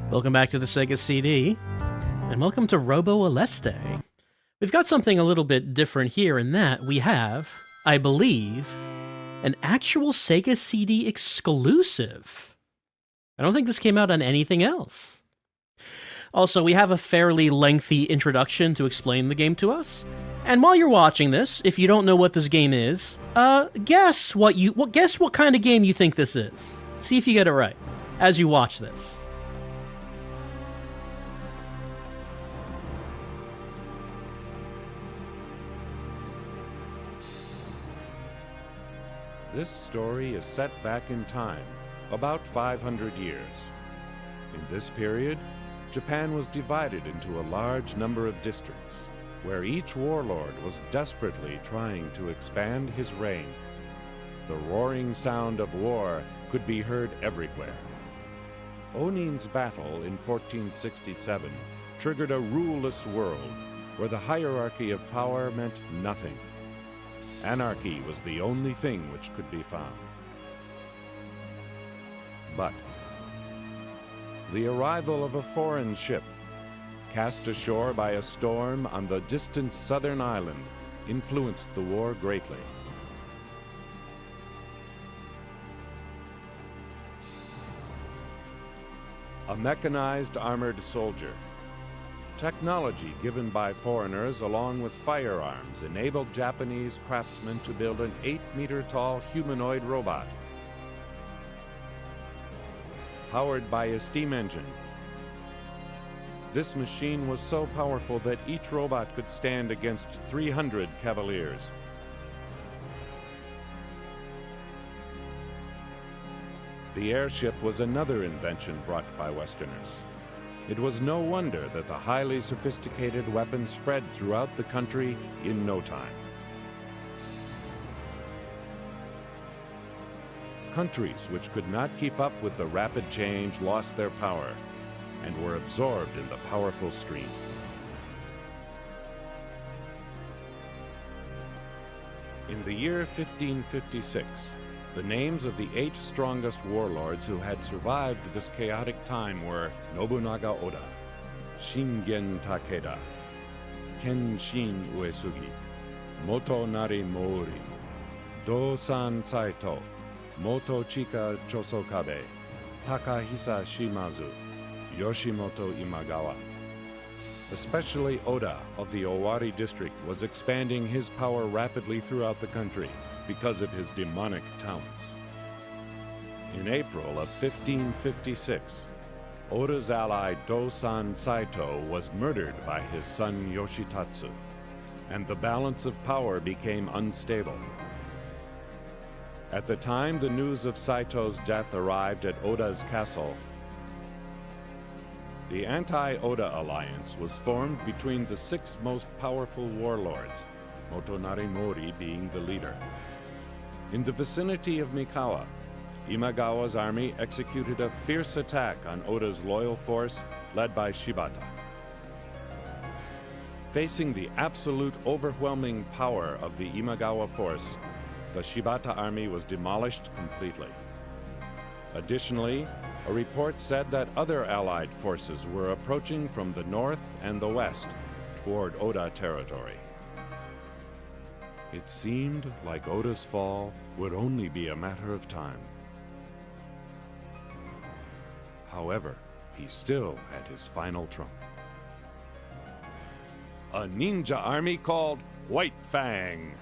Welcome back to the Sega CD, and welcome to Robo Aleste. We've got something a little bit different here in that we have, I believe, an actual Sega CD exclusive. I don't think this came out on anything else. Also, we have a fairly lengthy introduction to explain the game to us. And while you're watching this, if you don't know what this game is, guess what kind of game you think this is. See if you get it right as you watch this. This story is set back in time, about 500 years. In this period, Japan was divided into a large number of districts, where each warlord was desperately trying to expand his reign. The roaring sound of war could be heard everywhere. Onin's battle in 1467 triggered a ruleless world, where the hierarchy of power meant nothing. Anarchy was the only thing which could be found. But the arrival of a foreign ship, cast ashore by a storm on the distant southern island, influenced the war greatly. A mechanized armored soldier. Technology given by foreigners along with firearms enabled Japanese craftsmen to build an 8-meter-tall humanoid robot. Powered by a steam engine. This machine was so powerful that each robot could stand against 300 cavaliers. The airship was another invention brought by Westerners. It was no wonder that the highly sophisticated weapon spread throughout the country in no time. Countries which could not keep up with the rapid change lost their power and were absorbed in the powerful stream. In the year 1556, the names of the 8 strongest warlords who had survived this chaotic time were Nobunaga Oda, Shingen Takeda, Kenshin Uesugi, Motonari Mori, Dosan Saito, Motochika Chosokabe, Takahisa Shimazu, Yoshimoto Imagawa. Especially Oda of the Owari district was expanding his power rapidly throughout the country because of his demonic talents. In April of 1556, Oda's ally Dosan Saito was murdered by his son Yoshitatsu, and the balance of power became unstable. At the time the news of Saito's death arrived at Oda's castle, the anti-Oda alliance was formed between the 6 most powerful warlords, Motonari Mori being the leader. In the vicinity of Mikawa, Imagawa's army executed a fierce attack on Oda's loyal force led by Shibata. Facing the absolute overwhelming power of the Imagawa force, the Shibata army was demolished completely. Additionally, a report said that other allied forces were approaching from the north and the west toward Oda territory. It seemed like Oda's fall would only be a matter of time. However, he still had his final trump. A ninja army called White Fang.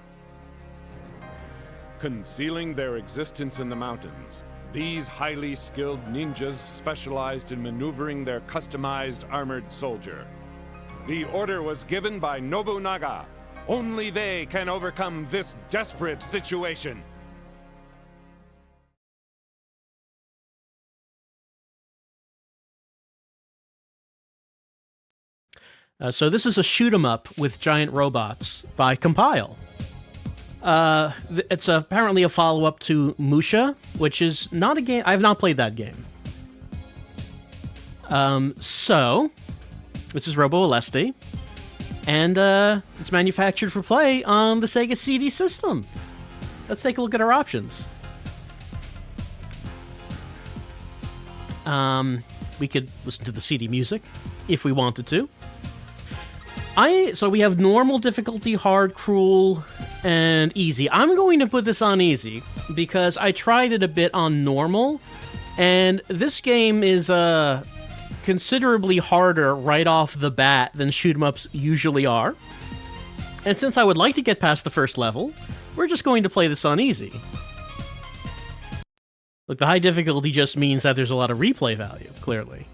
Concealing their existence in the mountains, these highly skilled ninjas specialized in maneuvering their customized armored soldier. The order was given by Nobunaga. Only they can overcome this desperate situation. So this is a shoot-'em-up with giant robots by Compile. It's apparently a follow-up to Musha, which is not a game. I have not played that game. So this is Robo Aleste, and it's manufactured for play on the Sega CD system. Let's take a look at our options. we could listen to the CD music if we wanted to. So we have normal difficulty, hard, cruel, and easy. I'm going to put this on easy because I tried it a bit on normal, and this game is considerably harder right off the bat than shoot-'em-ups usually are. And since I would like to get past the first level, we're just going to play this on easy. Look, the high difficulty just means that there's a lot of replay value, clearly.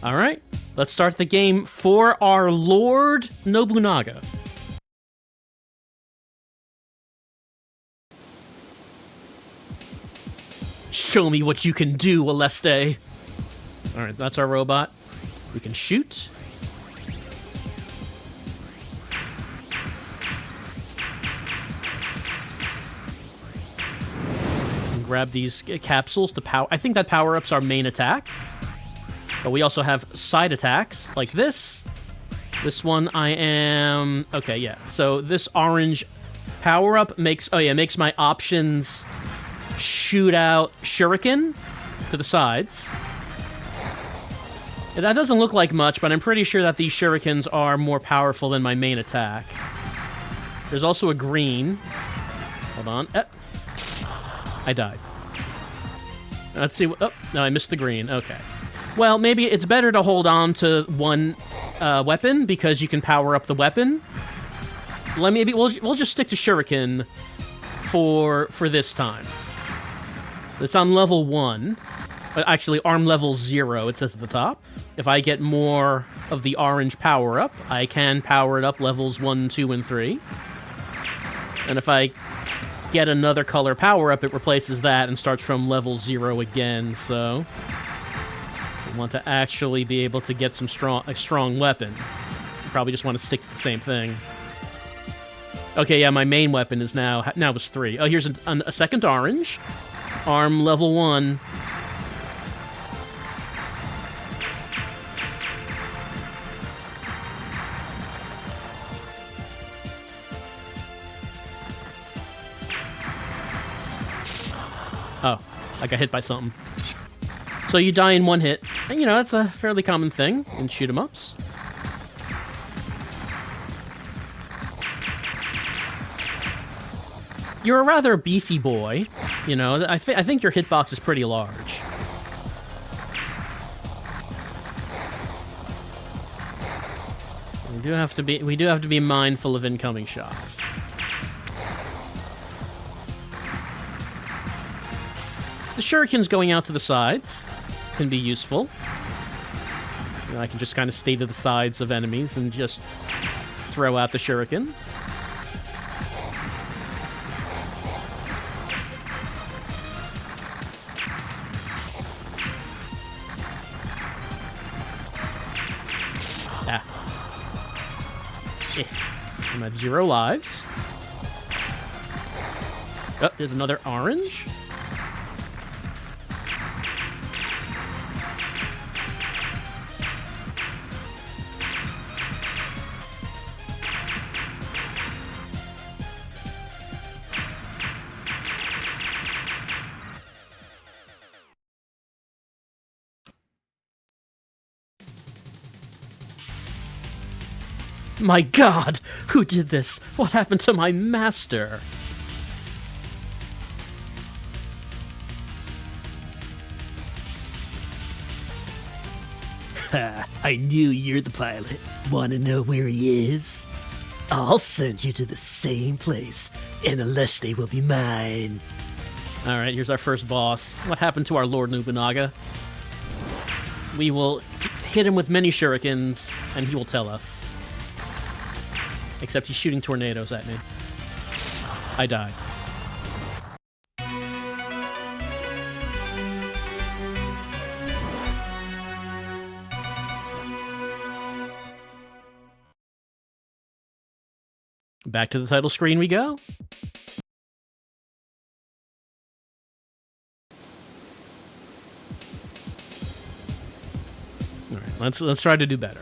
Alright, let's start the game for our Lord Nobunaga. Show me what you can do, Aleste. Alright, that's our robot. We can shoot. And grab these capsules to power. I think that power-up's our main attack. But we also have side attacks, like this. This one I am... Okay, yeah. So this orange power-up makes my options shoot out shuriken to the sides. And that doesn't look like much, but I'm pretty sure that these shurikens are more powerful than my main attack. There's also a green. Hold on. I died. Let's see. Oh, no, I missed the green. Okay. Well, maybe it's better to hold on to one weapon because you can power up the weapon. We'll just stick to shuriken for this time. It's on level 1. Actually, arm level 0, it says at the top. If I get more of the orange power-up, I can power it up levels 1, 2, and 3. And if I get another color power-up, it replaces that and starts from level 0 again, so... I want to actually be able to get a strong weapon. You probably just want to stick to the same thing. Okay, yeah, my main weapon is now is 3. Oh, here's a second orange. Arm level 1. Oh, I got hit by something. So you die in one hit. And, you know, that's a fairly common thing in shoot-'em-ups. You're a rather beefy boy, you know. I think your hitbox is pretty large. We do have to be mindful of incoming shots. The shurikens going out to the sides can be useful. You know, I can just kind of stay to the sides of enemies and just throw out the shuriken. I'm at 0 lives. Oh, there's another orange. My God! Who did this? What happened to my master? Ha! I knew you're the pilot. Want to know where he is? I'll send you to the same place, and Aleste will be mine. Alright, here's our first boss. What happened to our Lord Nobunaga? We will hit him with many shurikens, and he will tell us. Except he's shooting tornadoes at me. I died. Back to the title screen we go. All right, let's try to do better.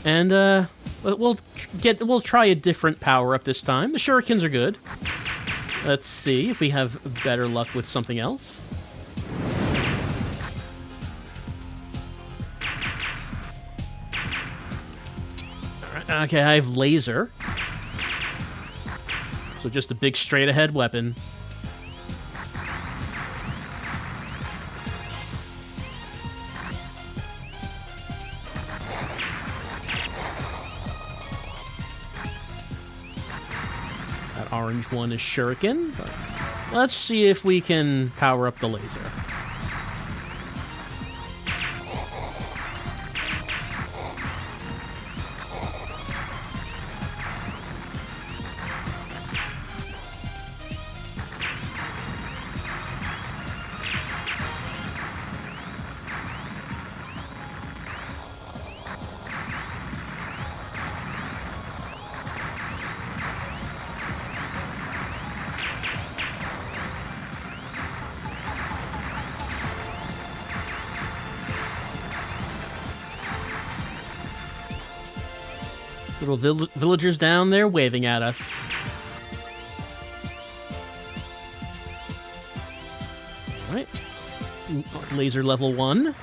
And we'll try a different power-up this time. The shurikens are good. Let's see if we have better luck with something else. Okay, I have laser. So just a big straight-ahead weapon. That orange one is shuriken. But let's see if we can power up the laser. Little villagers down there waving at us. All right. Laser level 1.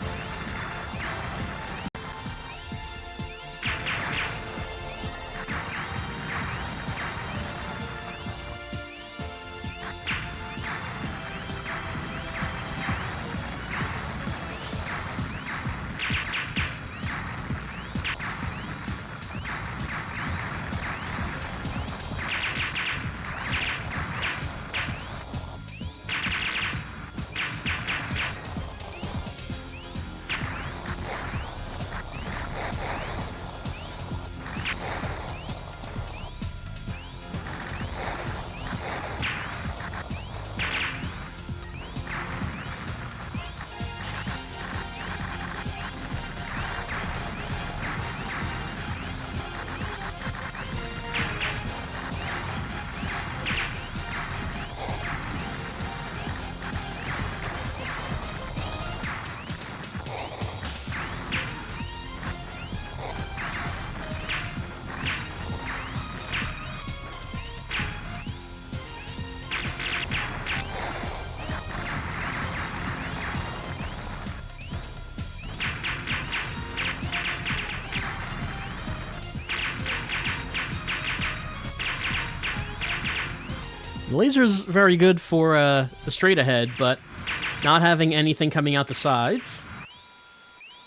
The laser's very good for the straight ahead, but not having anything coming out the sides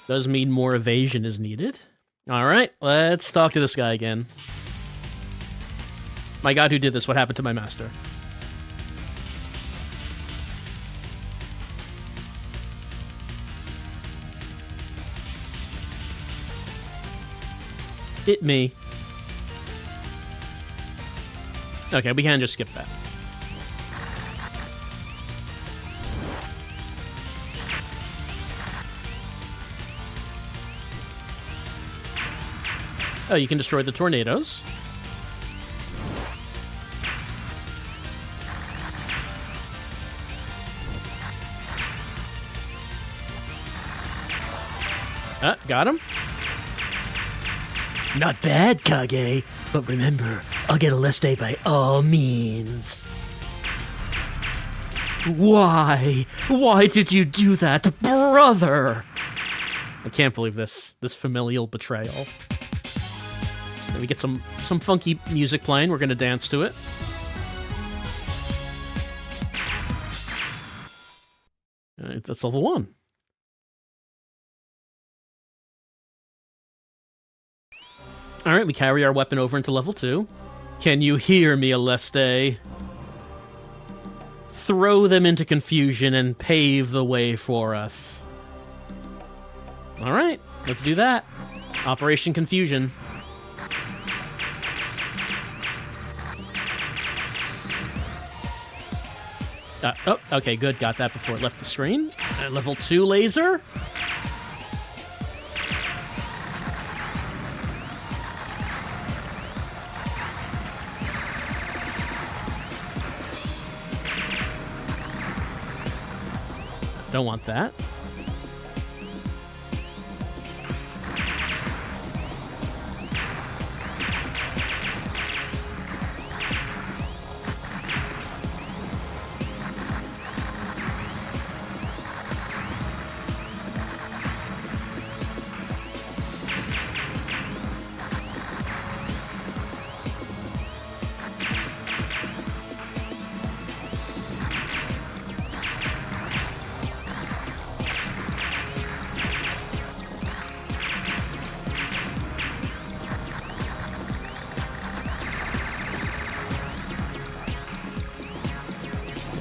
does mean more evasion is needed. Alright, let's talk to this guy again. My god, who did this? What happened to my master? Hit me. Okay, we can just skip that. Oh, you can destroy the tornadoes. Got him. Not bad, Kage. But remember, I'll get Aleste by all means. Why? Why did you do that, brother? I can't believe this familial betrayal. Then we get some funky music playing. We're gonna dance to it. That's level 1. Alright, we carry our weapon over into level 2. Can you hear me, Aleste? Throw them into confusion and pave the way for us. Alright, let's do that. Operation Confusion. Oh, okay, good. Got that before it left the screen. Level 2 laser. Don't want that.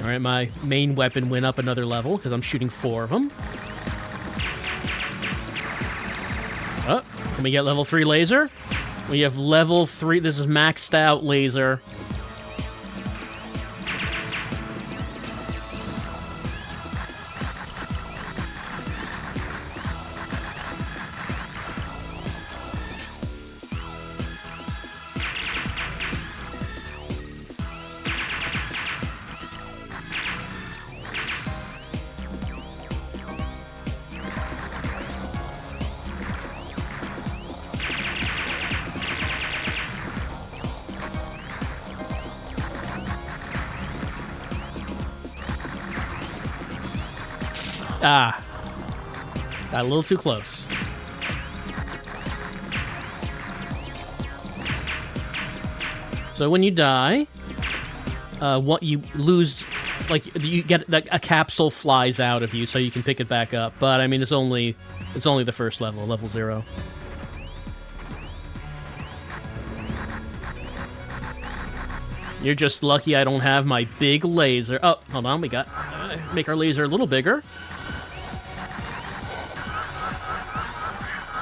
Alright, my main weapon went up another level because I'm shooting 4 of them. Oh, can we get level 3 laser? We have level 3. This is maxed out laser. Ah. Got a little too close. So when you die, what you lose, like you get a capsule flies out of you, so you can pick it back up. But I mean, it's only the first level, level 0. You're just lucky I don't have my big laser. Oh, hold on, we got make our laser a little bigger.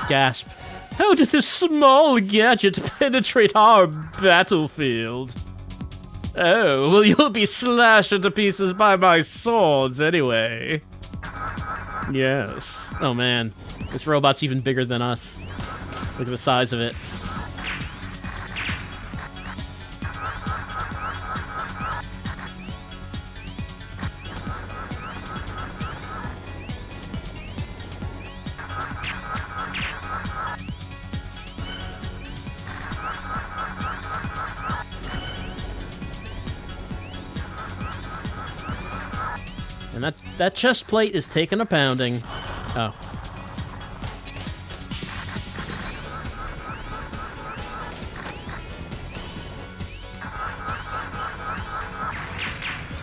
Gasp. How did this small gadget penetrate our battlefield? Oh, well, you'll be slashed into pieces by my swords anyway. Yes. Oh, man. This robot's even bigger than us. Look at the size of it. And that chest plate is taking a pounding. Oh.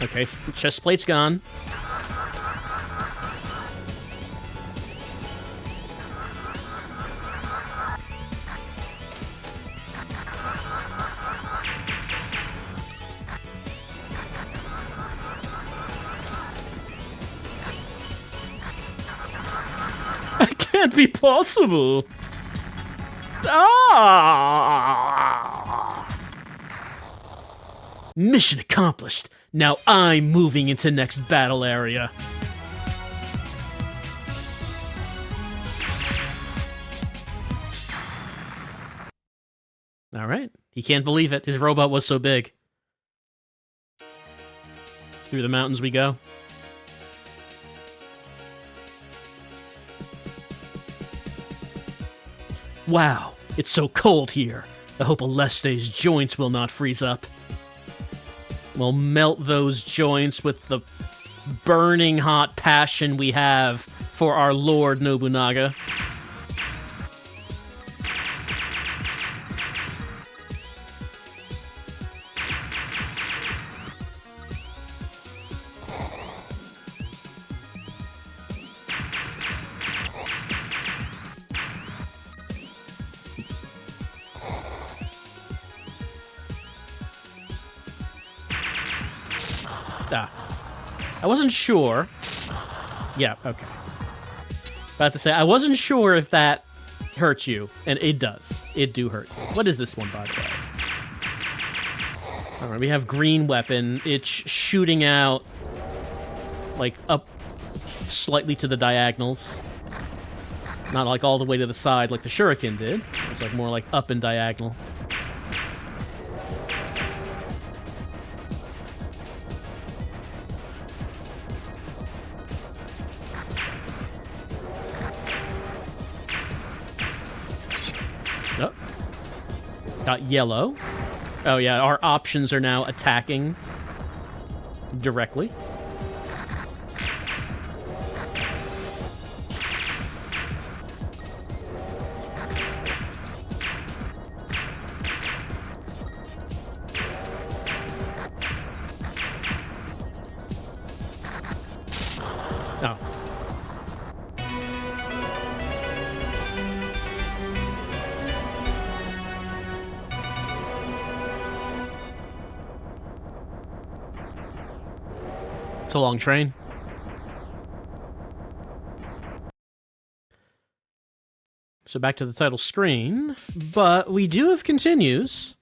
Okay, chest plate's gone. Can't be possible. Ah! Mission accomplished. Now I'm moving into next battle area. All right. He can't believe it. His robot was so big. Through the mountains we go. Wow, it's so cold here. I hope Aleste's joints will not freeze up. We'll melt those joints with the burning hot passion we have for our Lord Nobunaga. I wasn't sure. Yeah, okay. About to say, I wasn't sure if that hurts you, and it does. It do hurt you. What is this one, by the way? Alright, we have green weapon. It's shooting out, like, up slightly to the diagonals. Not like all the way to the side like the shuriken did. It's like more like up and diagonal. Got yellow. Oh yeah, our options are now attacking directly. Oh. It's a long train. So back to the title screen, but we do have continues,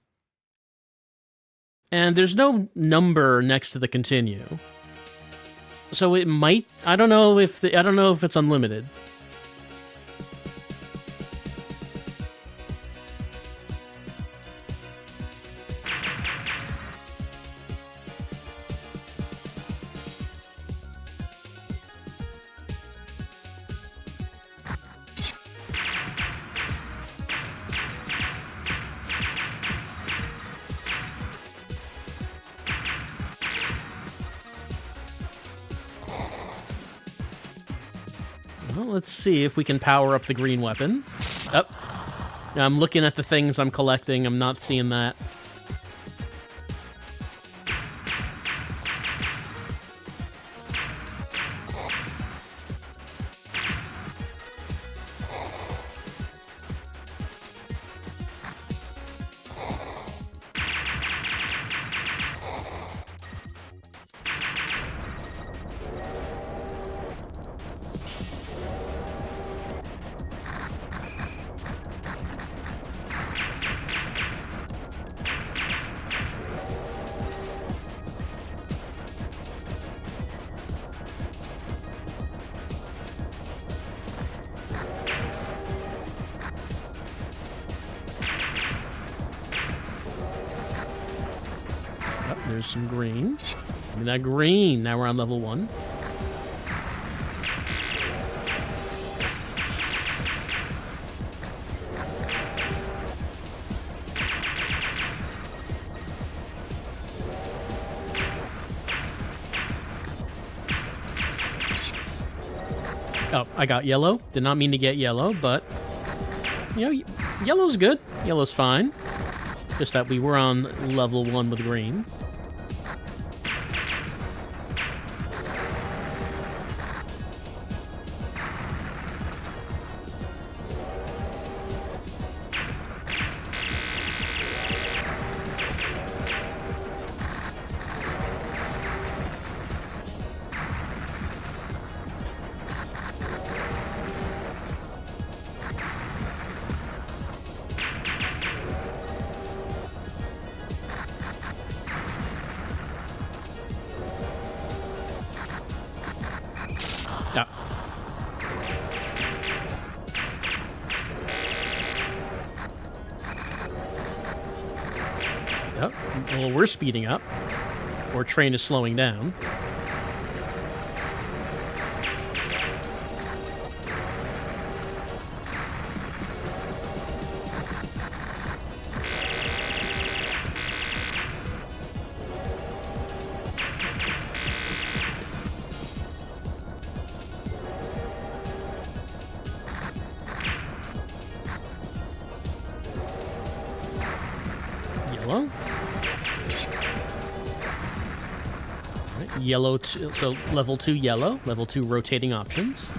and there's no number next to the continue. So it might, I don't know if it's unlimited. Well, let's see if we can power up the green weapon. Oh, I'm looking at the things I'm collecting. I'm not seeing that. There's some green. Give me that green. Now we're on level 1. Oh, I got yellow. Did not mean to get yellow, but, you know, yellow's good. Yellow's fine. Just that we were on level 1 with green. Yeah. Yep. Well, we're speeding up. Or train is slowing down. Yellow. Right, yellow, so level 2 yellow, level 2 rotating options.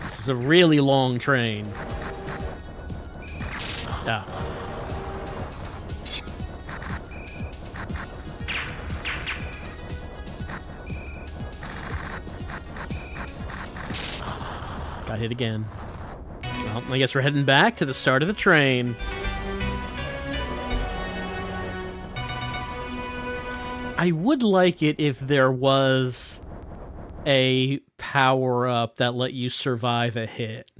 This is a really long train. Ah. Got hit again. Well, I guess we're heading back to the start of the train. I would like it if there was a power-up that let you survive a hit.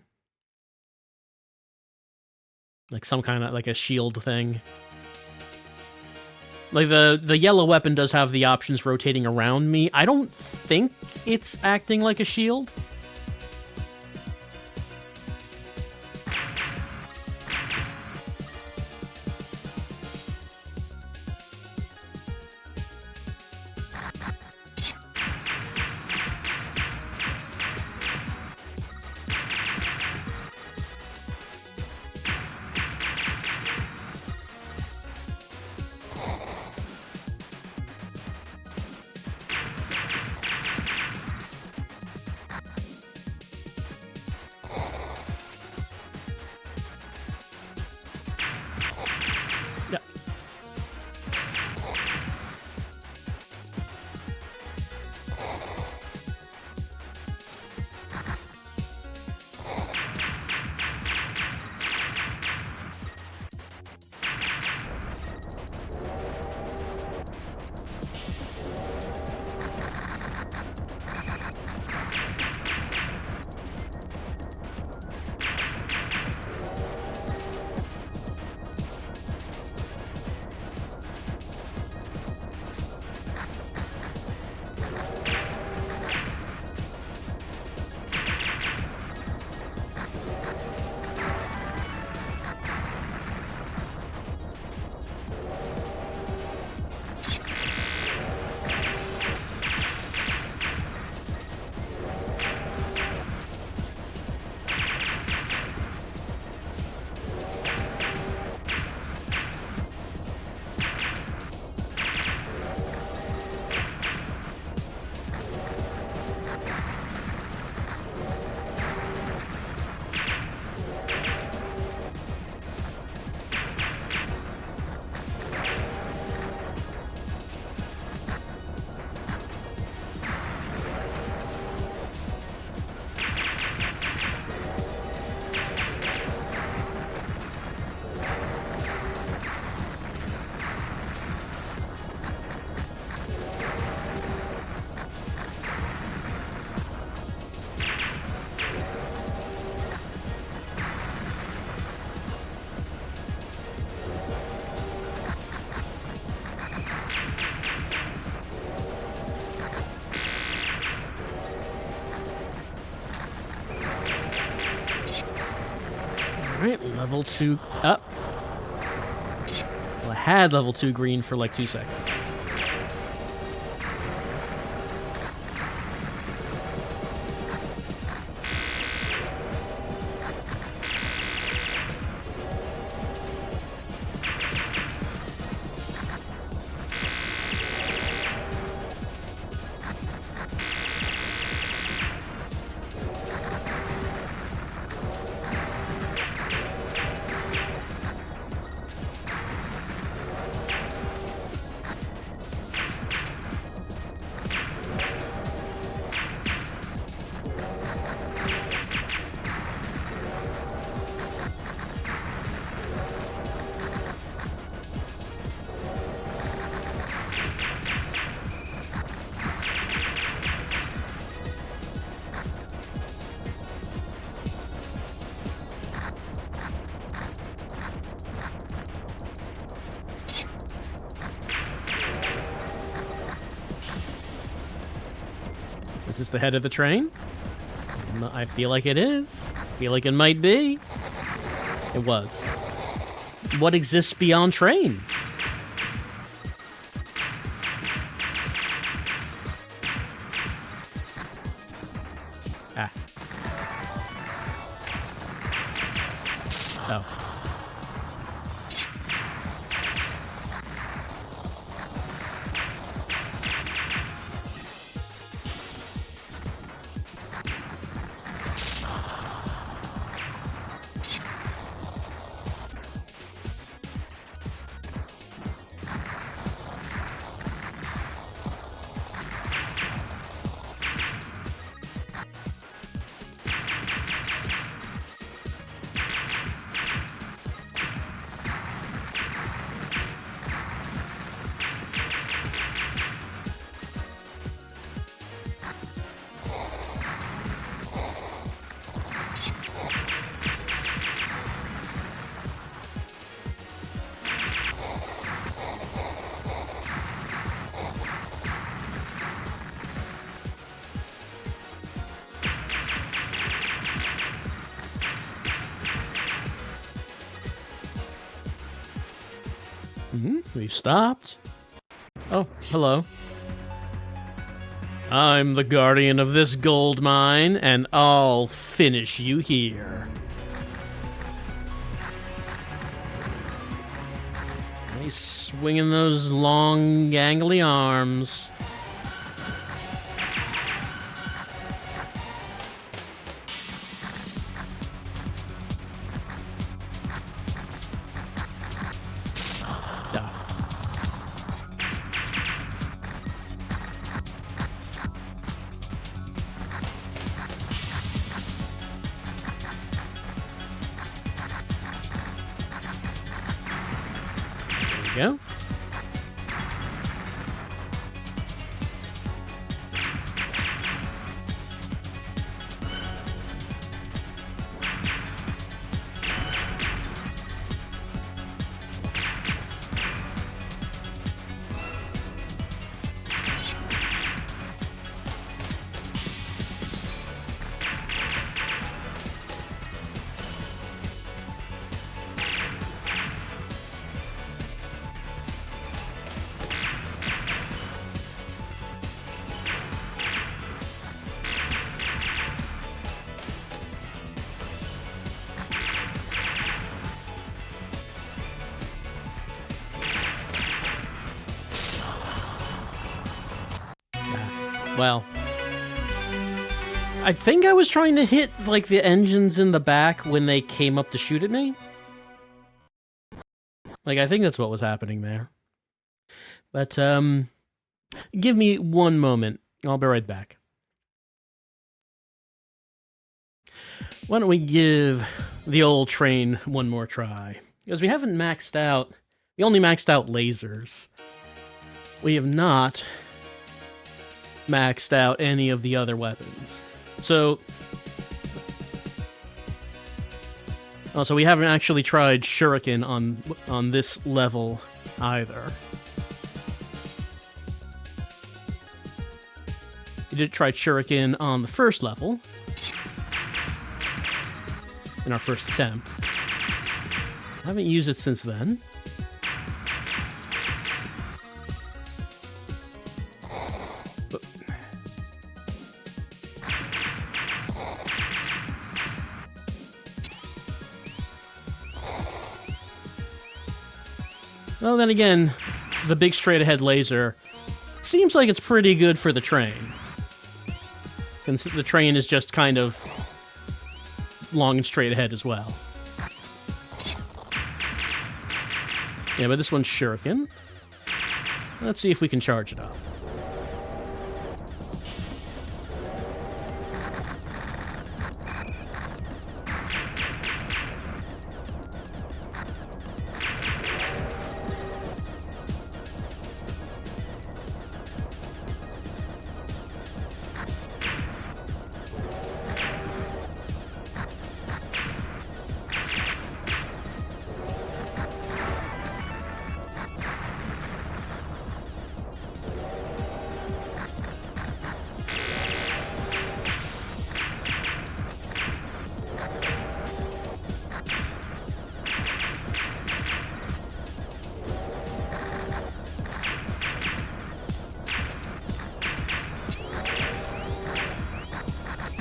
Like some kind of, like a shield thing. Like the yellow weapon does have the options rotating around me. I don't think it's acting like a shield. Alright, level 2 up. Well, I had level 2 green for like 2 seconds. Is this the head of the train? I feel like it is. I feel like it might be. It was. What exists beyond train? Ah. Oh. We've stopped. Oh, hello. I'm the guardian of this gold mine, and I'll finish you here. He's swinging those long, gangly arms. Go. Well, I think I was trying to hit, like, the engines in the back when they came up to shoot at me. Like, I think that's what was happening there. But, give me one moment. I'll be right back. Why don't we give the old train one more try? Because we haven't maxed out... We only maxed out lasers. We have not maxed out any of the other weapons. So we haven't actually tried shuriken on this level either. We did try shuriken on the first level in our first attempt. Haven't used it since then. Well, then again, the big straight-ahead laser seems like it's pretty good for the train. Since the train is just kind of long and straight ahead as well. Yeah, but this one's shuriken. Let's see if we can charge it up.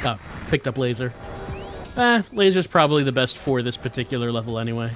Oh, picked up laser. Laser's probably the best for this particular level anyway.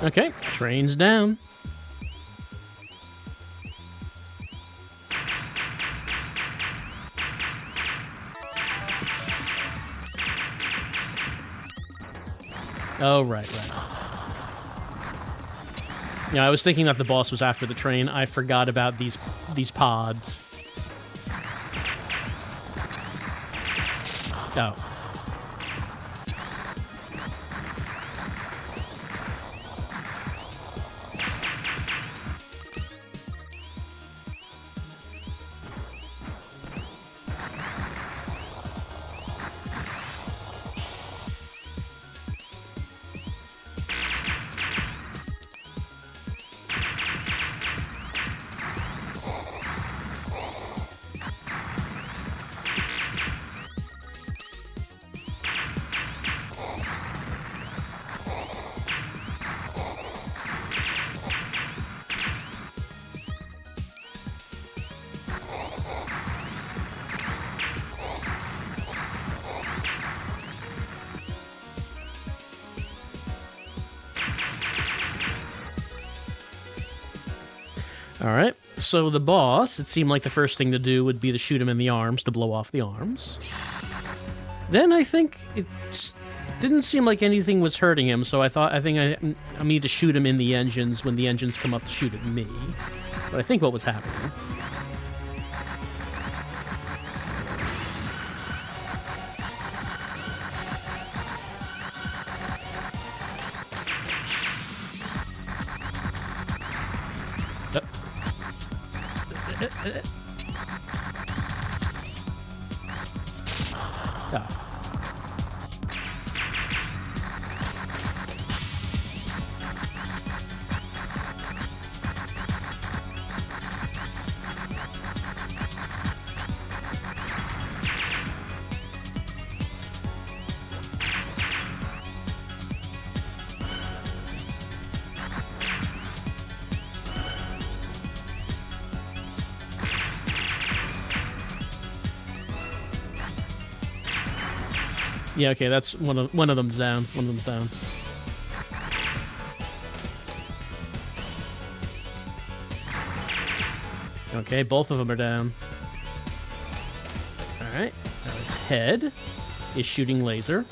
Okay, train's down. Oh, right. Yeah, I was thinking that the boss was after the train. I forgot about these pods. Oh. Alright, so the boss, it seemed like the first thing to do would be to shoot him in the arms to blow off the arms. Then I think it didn't seem like anything was hurting him, so I think I need to shoot him in the engines when the engines come up to shoot at me. But I think what was happening. Ah. Yeah, okay, that's one of them's down. One of them's down. Okay, both of them are down. All right, now his head is shooting laser.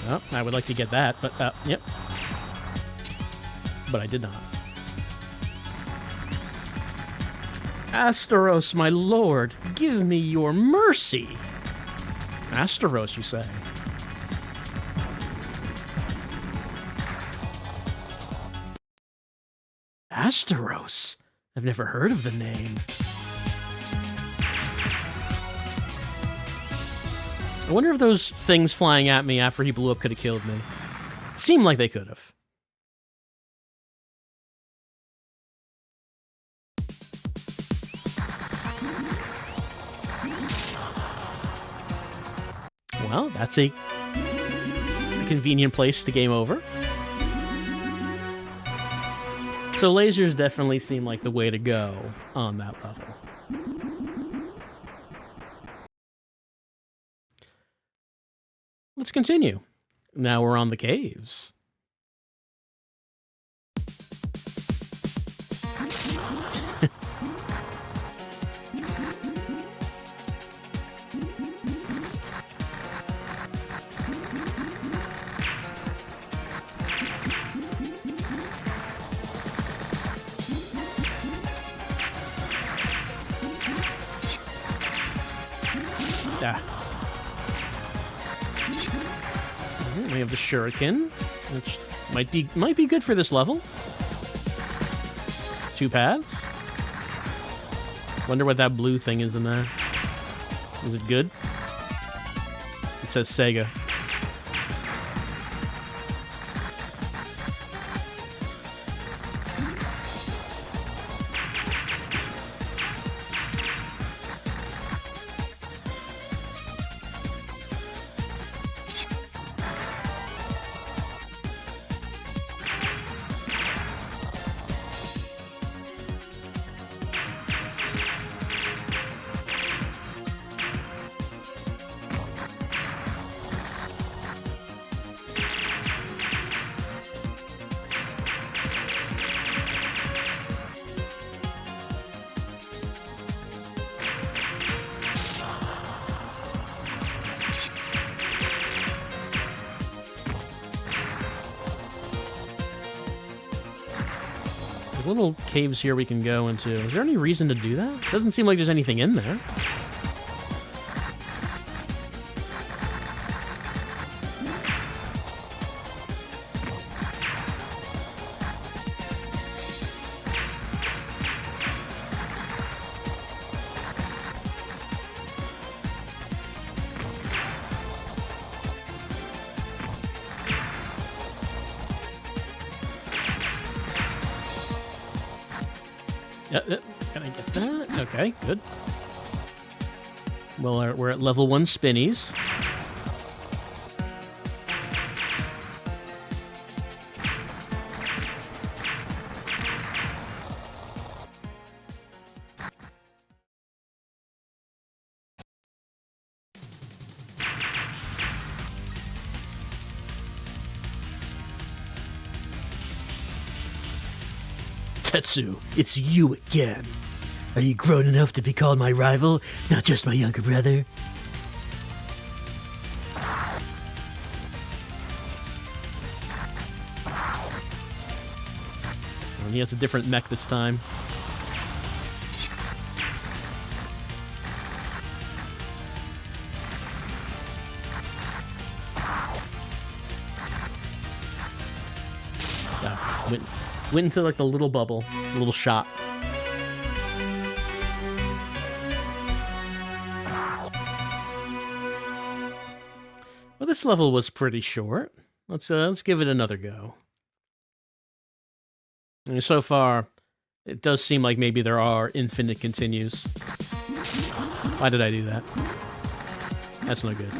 Oh, I would like to get that, but, yep. But I did not. Asteros, my lord, give me your mercy. Asteros, you say? Asteros? I've never heard of the name. I wonder if those things flying at me after he blew up could have killed me. It seemed like they could have. Well, that's a convenient place to game over. So lasers definitely seem like the way to go on that level. Let's continue. Now we're on the caves. Ah. We have the shuriken, which might be good for this level. 2 paths. Wonder what that blue thing is in there. Is it good? It says Sega. Little caves here we can go into. Is there any reason to do that? Doesn't seem like there's anything in there. Can I get that? Okay, good. Well, we're at level 1 spinnies. Tetsu, it's you again. Are you grown enough to be called my rival, not just my younger brother? Well, he has a different mech this time. Went into like the little bubble, little shot. Well, this level was pretty short. Let's give it another go. I mean, so far, it does seem like maybe there are infinite continues. Why did I do that? That's no good.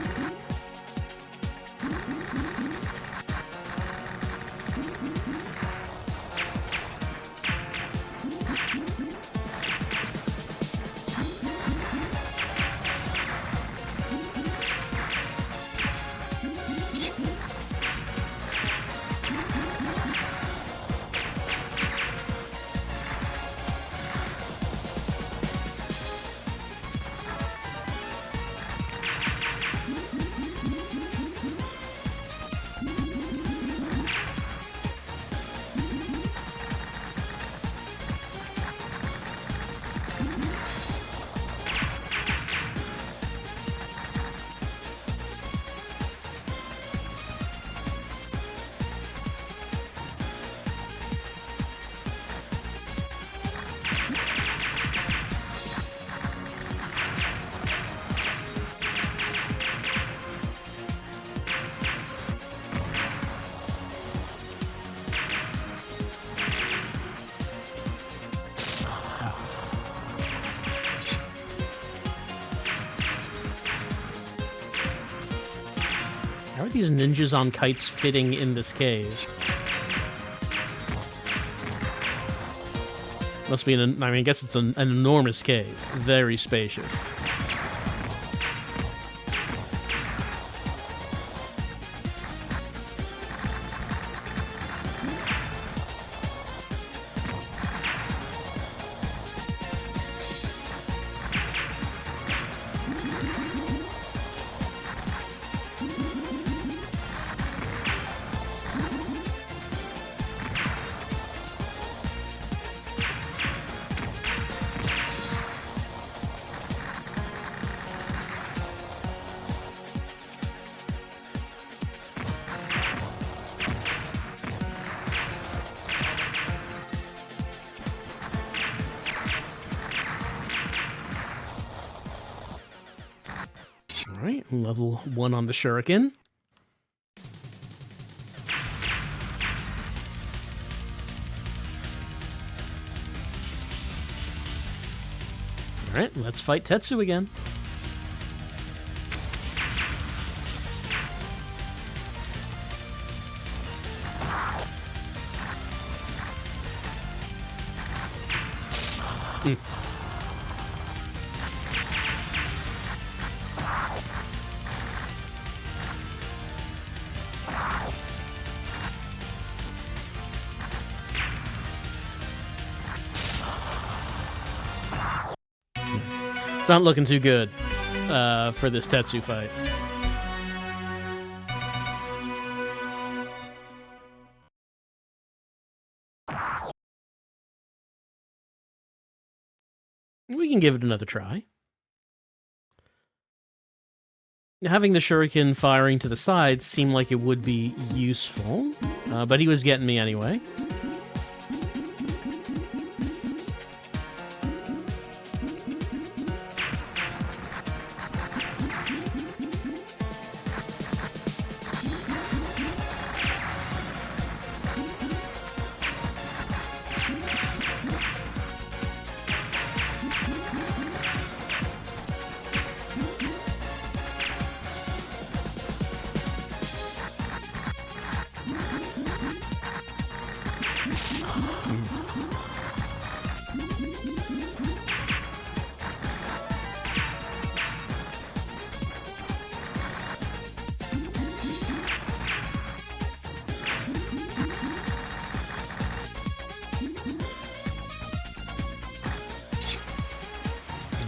How are these ninjas on kites fitting in this cave? Must be I mean, I guess it's an enormous cave. Very spacious. Alright, level 1 on the shuriken. Alright, let's fight Tetsu again. It's not looking too good for this Tetsu fight. We can give it another try. Having the shuriken firing to the sides seemed like it would be useful, but he was getting me anyway.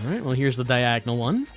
Alright, well here's the diagonal one.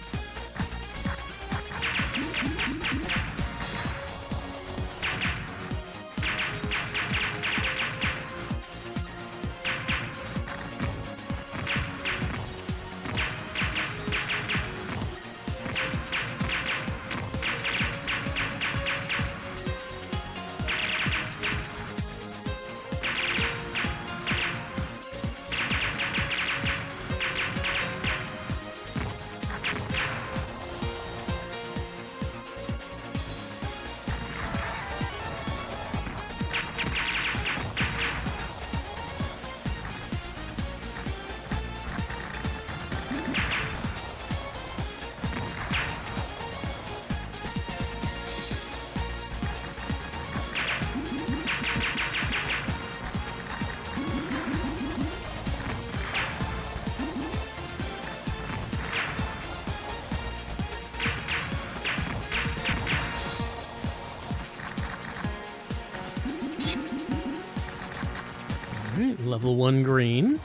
Alright, level 1 green.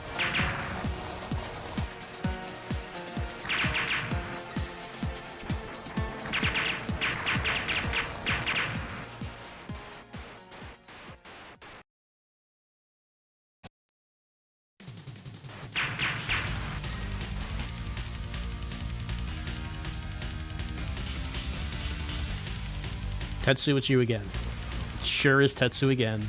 Tetsu, it's you again. It sure is Tetsu again.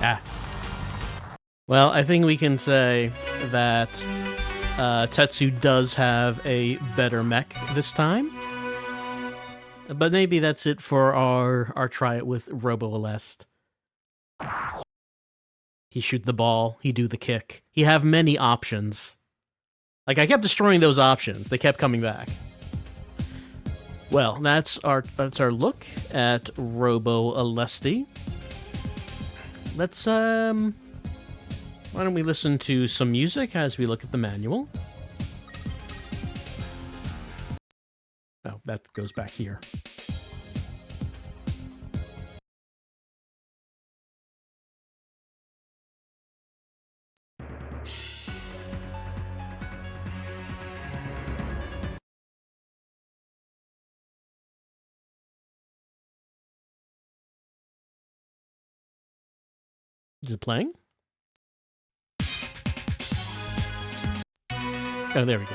Ah. Well, I think we can say that Tetsu does have a better mech this time. But maybe that's it for our try it with Robo Aleste. He shoot the ball, he do the kick. He have many options. Like, I kept destroying those options. They kept coming back. Well, that's our look at Robo Aleste. Let's why don't we listen to some music as we look at the manual? Oh, that goes back here. Is it playing? Oh, there we go.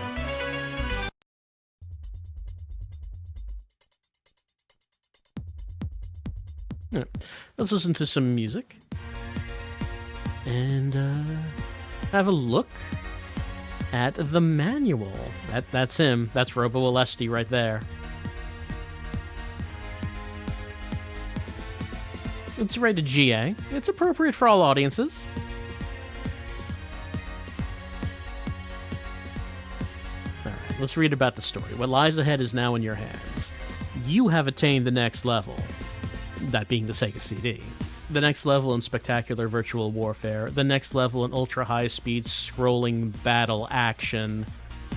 All right. Let's listen to some music. And have a look at the manual. That's him. That's Robo Aleste right there. It's rated GA. It's appropriate for all audiences. Alright, let's read about the story. What lies ahead is now in your hands. You have attained the next level, that being the Sega CD. The next level in spectacular virtual warfare. The next level in ultra-high-speed scrolling battle action.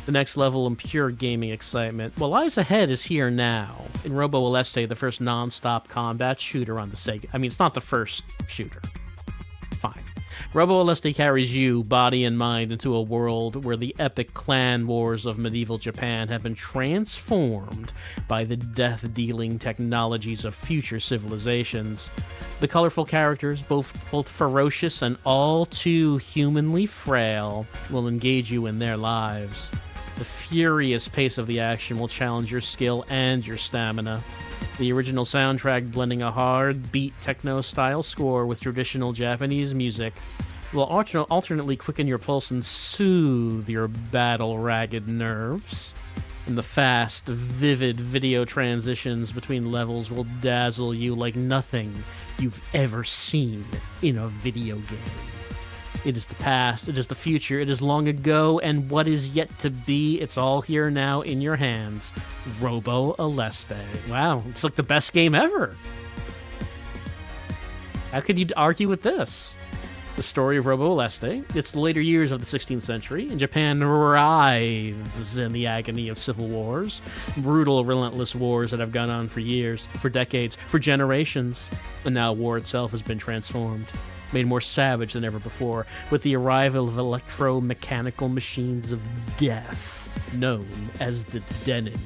The next level in pure gaming excitement. What lies ahead is here now. In Robo Aleste, the first non-stop combat shooter on the Sega. I mean, it's not the first shooter. Fine. Robo Aleste carries you, body and mind, into a world where the epic clan wars of medieval Japan have been transformed by the death-dealing technologies of future civilizations. The colorful characters, both ferocious and all too humanly frail, will engage you in their lives. The furious pace of the action will challenge your skill and your stamina. The original soundtrack, blending a hard, beat techno-style score with traditional Japanese music, will alternately quicken your pulse and soothe your battle-ragged nerves. And the fast, vivid video transitions between levels will dazzle you like nothing you've ever seen in a video game. It is the past, it is the future, it is long ago, and what is yet to be, it's all here now in your hands. Robo Aleste. Wow, it's like the best game ever. How could you argue with this? The story of Robo Aleste. It's the later years of the 16th century, and Japan writhes in the agony of civil wars. Brutal, relentless wars that have gone on for years, for decades, for generations. And now war itself has been transformed, made more savage than ever before, with the arrival of electromechanical machines of death, known as the Denon.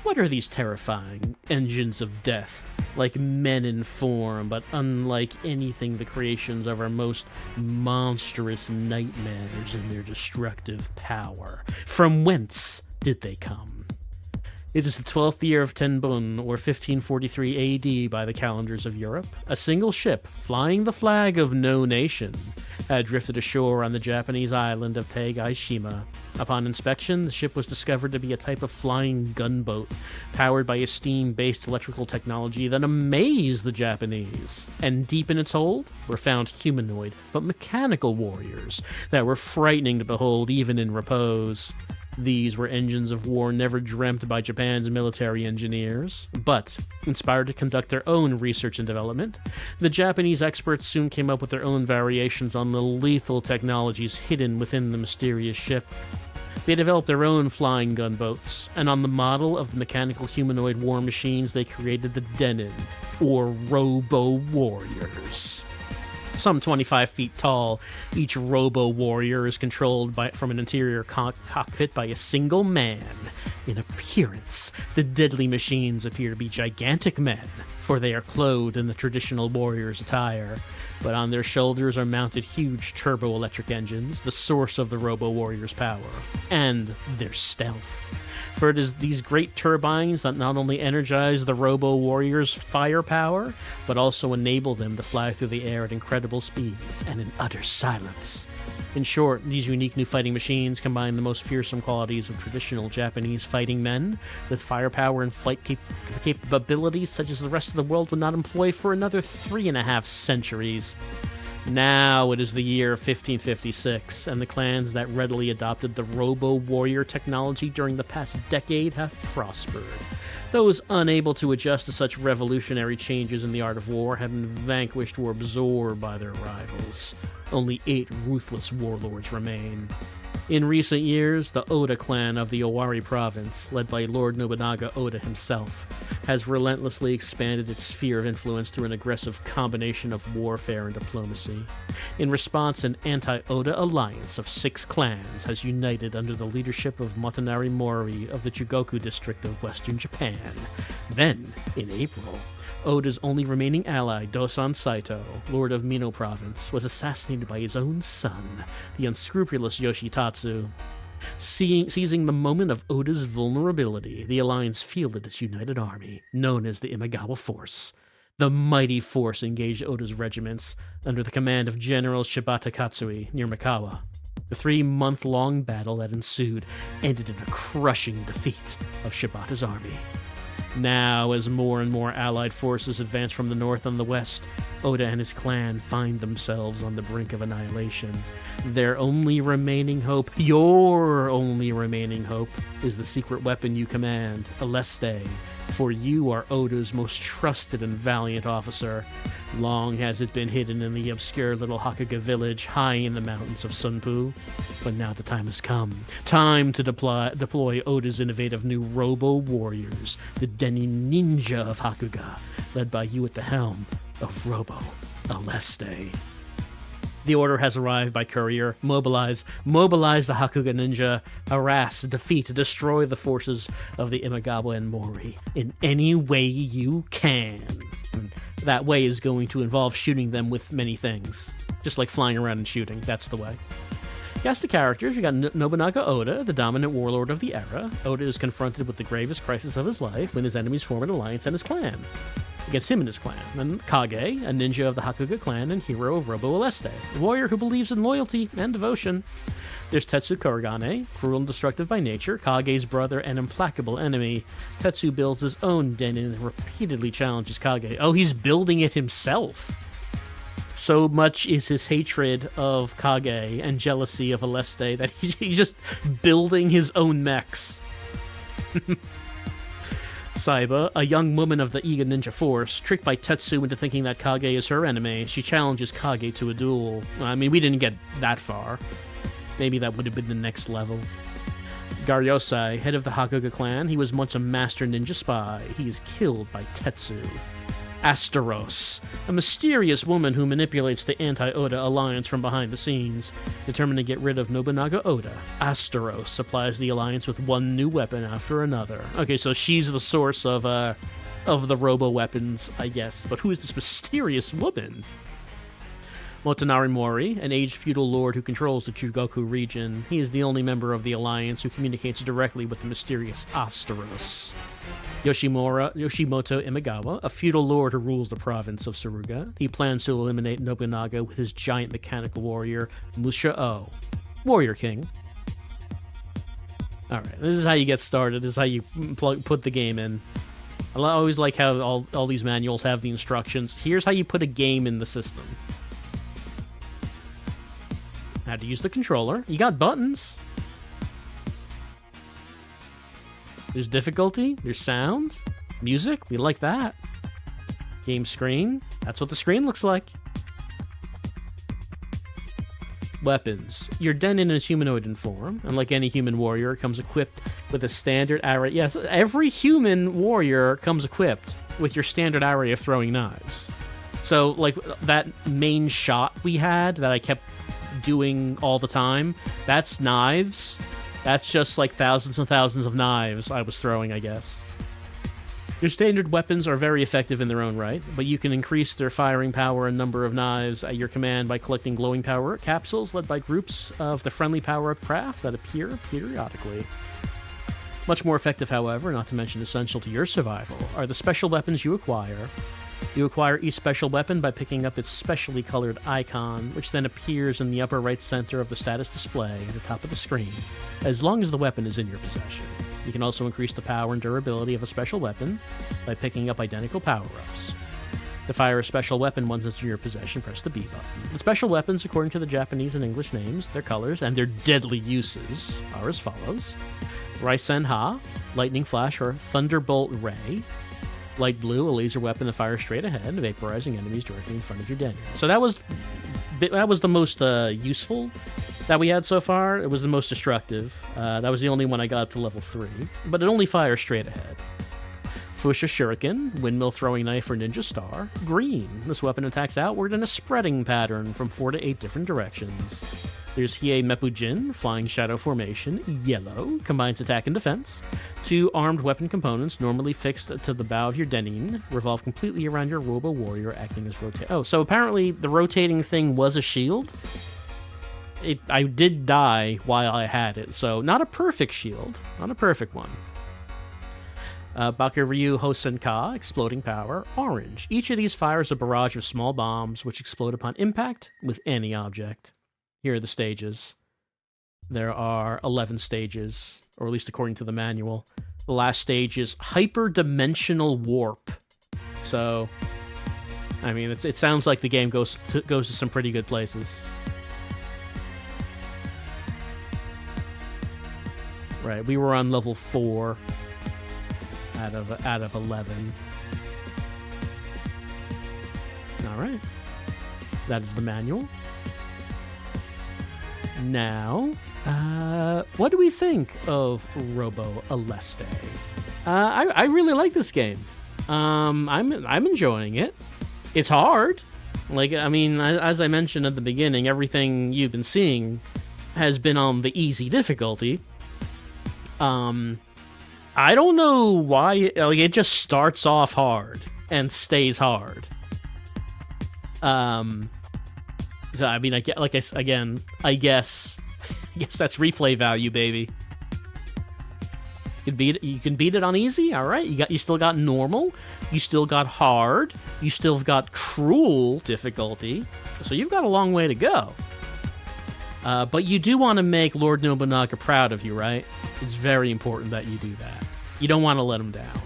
What are these terrifying engines of death? Like men in form, but unlike anything the creations of our most monstrous nightmares in their destructive power. From whence did they come? It is the 12th year of Tenbun, or 1543 AD by the calendars of Europe. A single ship, flying the flag of no nation, had drifted ashore on the Japanese island of Tagaishima. Upon inspection, the ship was discovered to be a type of flying gunboat, powered by a steam-based electrical technology that amazed the Japanese. And deep in its hold were found humanoid, but mechanical warriors that were frightening to behold even in repose. These were engines of war never dreamt by Japan's military engineers, but inspired to conduct their own research and development. The Japanese experts soon came up with their own variations on the lethal technologies hidden within the mysterious ship. They developed their own flying gunboats, and on the model of the mechanical humanoid war machines, they created the Denon, or Robo Warriors. Some 25 feet tall, each Robo Warrior is controlled from an interior cockpit by a single man. In appearance, the deadly machines appear to be gigantic men, for they are clothed in the traditional warrior's attire. But on their shoulders are mounted huge turbo-electric engines, the source of the Robo Warrior's power, and their stealth. For it is these great turbines that not only energize the Robo Warrior's firepower, but also enable them to fly through the air at incredible speeds and in utter silence. In short, these unique new fighting machines combine the most fearsome qualities of traditional Japanese fighting men with firepower and flight capabilities such as the rest of the world would not employ for another 3.5 centuries. Now it is the year 1556, and the clans that readily adopted the Robo-Warrior technology during the past decade have prospered. Those unable to adjust to such revolutionary changes in the art of war have been vanquished or absorbed by their rivals. Only 8 ruthless warlords remain. In recent years, the Oda clan of the Owari province, led by Lord Nobunaga Oda himself, has relentlessly expanded its sphere of influence through an aggressive combination of warfare and diplomacy. In response, an anti-Oda alliance of 6 clans has united under the leadership of Motonari Mori of the Chugoku district of western Japan. Then, in April, Oda's only remaining ally, Dosan Saito, lord of Mino province, was assassinated by his own son, the unscrupulous Yoshitatsu. Seizing the moment of Oda's vulnerability, the alliance fielded its united army, known as the Imagawa Force. The mighty force engaged Oda's regiments under the command of General Shibata Katsui near Mikawa. The 3-month-long battle that ensued ended in a crushing defeat of Shibata's army. Now, as more and more allied forces advance from the north and the west, Oda and his clan find themselves on the brink of annihilation. Their only remaining hope, your only remaining hope, is the secret weapon you command, Aleste, for you are Oda's most trusted and valiant officer. Long has it been hidden in the obscure little Hakuga village high in the mountains of Sunpu, but now the time has come. Time to deploy Oda's innovative new Robo Warriors, the Deni Ninja of Hakuga, led by you at the helm of Robo Aleste. The order has arrived by courier. Mobilize the Hakuga ninja, harass, defeat, destroy the forces of the Imagawa and Mori in any way you can. And that way is going to involve shooting them with many things. Just like flying around and shooting, that's the way. Cast the characters. We got Nobunaga Oda, the dominant warlord of the era. Oda is confronted with the gravest crisis of his life when his enemies form an alliance and his clan. Against him and his clan. And Kage, a ninja of the Hakuga clan and hero of Robo Aleste, a warrior who believes in loyalty and devotion. There's Tetsu Kurogane, cruel and destructive by nature, Kage's brother and implacable enemy. Tetsu builds his own denin and repeatedly challenges Kage. Oh, he's building it himself. So much is his hatred of Kage and jealousy of Aleste that he's just building his own mechs. Saiba, a young woman of the Iga Ninja Force, tricked by Tetsu into thinking that Kage is her enemy, she challenges Kage to a duel. I mean, we didn't get that far. Maybe that would have been the next level. Garyosai, head of the Hakuga clan, he was once a master ninja spy. He is killed by Tetsu. Asteros, a mysterious woman who manipulates the anti-Oda alliance from behind the scenes. Determined to get rid of Nobunaga Oda, Asteros supplies the alliance with one new weapon after another. Okay, so she's the source of the robo weapons, I guess. But who is this mysterious woman? Motonari Mori, an aged feudal lord who controls the Chugoku region. He is the only member of the alliance who communicates directly with the mysterious Asteros. Yoshimoto Imagawa, a feudal lord who rules the province of Suruga. He plans to eliminate Nobunaga with his giant mechanical warrior, Musha-O. Warrior King. Alright, this is how you get started. This is how you put the game in. I always like how all these manuals have the instructions. Here's how you put a game in the system. How to use the controller. You got buttons. There's difficulty. There's sound. Music. We like that. Game screen. That's what the screen looks like. Weapons. Your denin is humanoid in form, and like any human warrior, it comes equipped with a standard array. Yes, every human warrior comes equipped with your standard array of throwing knives. So, like, that main shot we had that I kept doing all the time, that's knives. That's just like thousands and thousands of knives I was throwing, I guess. Your standard weapons are very effective in their own right, but you can increase their firing power and number of knives at your command by collecting glowing power capsules led by groups of the friendly power-up craft that appear periodically. Much more effective, however, not to mention essential to your survival, are the special weapons you acquire. You acquire each special weapon by picking up its specially colored icon, which then appears in the upper right center of the status display at the top of the screen, as long as the weapon is in your possession. You can also increase the power and durability of a special weapon by picking up identical power-ups. To fire a special weapon once it's in your possession, press the B button. The special weapons, according to the Japanese and English names, their colors, and their deadly uses, are as follows. Raisen Ha, Lightning Flash or Thunderbolt Ray. Light blue, a laser weapon that fires straight ahead, vaporizing enemies directly in front of your denin. So that was the most useful that we had so far. It was the most destructive. That was the only one I got up to level 3, but it only fires straight ahead. Fusha Shuriken, windmill throwing knife or ninja star. Green, this weapon attacks outward in a spreading pattern from 4 to 8 different directions. There's Hiei Mepujin, flying shadow formation. Yellow, combines attack and defense. 2 armed weapon components, normally fixed to the bow of your denin, revolve completely around your Robo Warrior, acting as rotate. Oh, so apparently the rotating thing was a shield? I did die while I had it, so not a perfect shield. Not a perfect one. Bakuryu Hosenka, exploding power, orange. Each of these fires a barrage of small bombs, which explode upon impact with any object. Here are the stages. There are 11 stages, or at least according to the manual. The last stage is hyperdimensional warp. So, I mean, it sounds like the game goes to some pretty good places. Right, we were on level 4 out of 11. All right, that is the manual. Now, what do we think of Robo Aleste? I really like this game. I'm enjoying it. It's hard. Like, I mean, as I mentioned at the beginning, everything you've been seeing has been on the easy difficulty. I don't know why it just starts off hard and stays hard. So, I mean, I guess Yes, that's replay value, baby. You can beat it on easy. All right, you still got normal, you still got hard, you still got cruel difficulty. So you've got a long way to go. But you do want to make Lord Nobunaga proud of you, right? It's very important that you do that. You don't want to let him down.